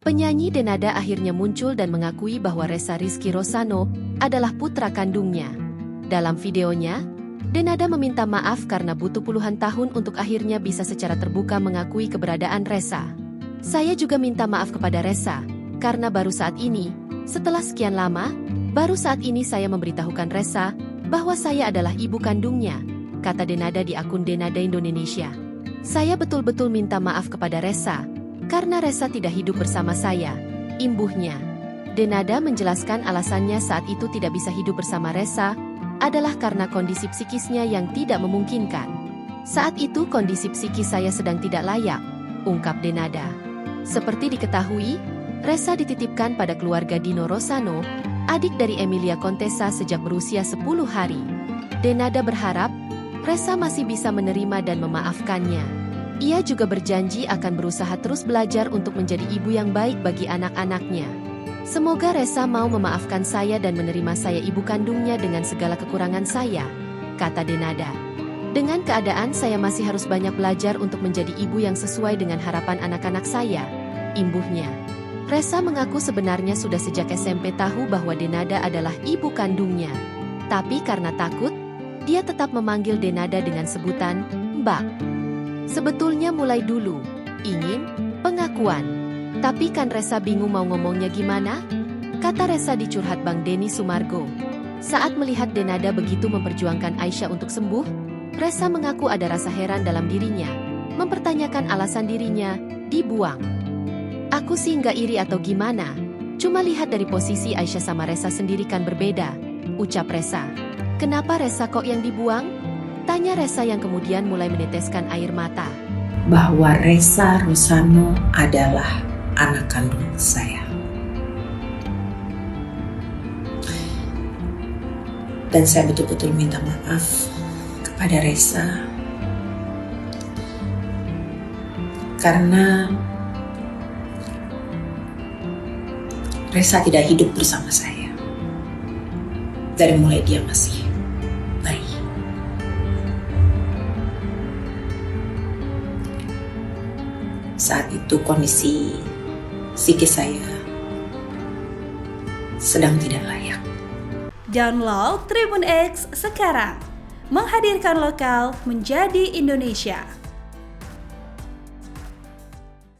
Penyanyi Denada akhirnya muncul dan mengakui bahwa Ressa Rizky Rosano adalah putra kandungnya. Dalam videonya, Denada meminta maaf karena butuh puluhan tahun untuk akhirnya bisa secara terbuka mengakui keberadaan Ressa. Saya juga minta maaf kepada Ressa, karena baru saat ini, setelah sekian lama, baru saat ini saya memberitahukan Ressa bahwa saya adalah ibu kandungnya, kata Denada di akun Denada Indonesia. Saya betul-betul minta maaf kepada Ressa, karena Ressa tidak hidup bersama saya, imbuhnya. Denada menjelaskan alasannya saat itu tidak bisa hidup bersama Ressa adalah karena kondisi psikisnya yang tidak memungkinkan. Saat itu kondisi psikis saya sedang tidak layak, ungkap Denada. Seperti diketahui, Ressa dititipkan pada keluarga Dino Rosano, adik dari Emilia Contessa sejak berusia 10 hari. Denada berharap Ressa masih bisa menerima dan memaafkannya. Ia juga berjanji akan berusaha terus belajar untuk menjadi ibu yang baik bagi anak-anaknya. Semoga Ressa mau memaafkan saya dan menerima saya ibu kandungnya dengan segala kekurangan saya, kata Denada. Dengan keadaan saya masih harus banyak belajar untuk menjadi ibu yang sesuai dengan harapan anak-anak saya, imbuhnya. Ressa mengaku sebenarnya sudah sejak SMP tahu bahwa Denada adalah ibu kandungnya. Tapi karena takut, dia tetap memanggil Denada dengan sebutan Mbak. Sebetulnya mulai dulu, ingin pengakuan. Tapi kan Ressa bingung mau ngomongnya gimana? Kata Ressa di Curhat Bang Denny Sumargo. Saat melihat Denada begitu memperjuangkan Aisyah untuk sembuh, Ressa mengaku ada rasa heran dalam dirinya, mempertanyakan alasan dirinya dibuang. Aku sih nggak iri atau gimana, cuma lihat dari posisi Aisyah sama Ressa sendiri kan berbeda, ucap Ressa. Kenapa Ressa kok yang dibuang? Tanya Ressa yang kemudian mulai meneteskan air mata. Bahwa Ressa Rosano adalah anak kandung saya. Dan saya betul-betul minta maaf kepada Ressa karena Ressa tidak hidup bersama saya dari mulai dia masih bayi. Saat itu kondisi psikis saya sedang tidak layak. Download Tribun X sekarang, menghadirkan lokal menjadi Indonesia.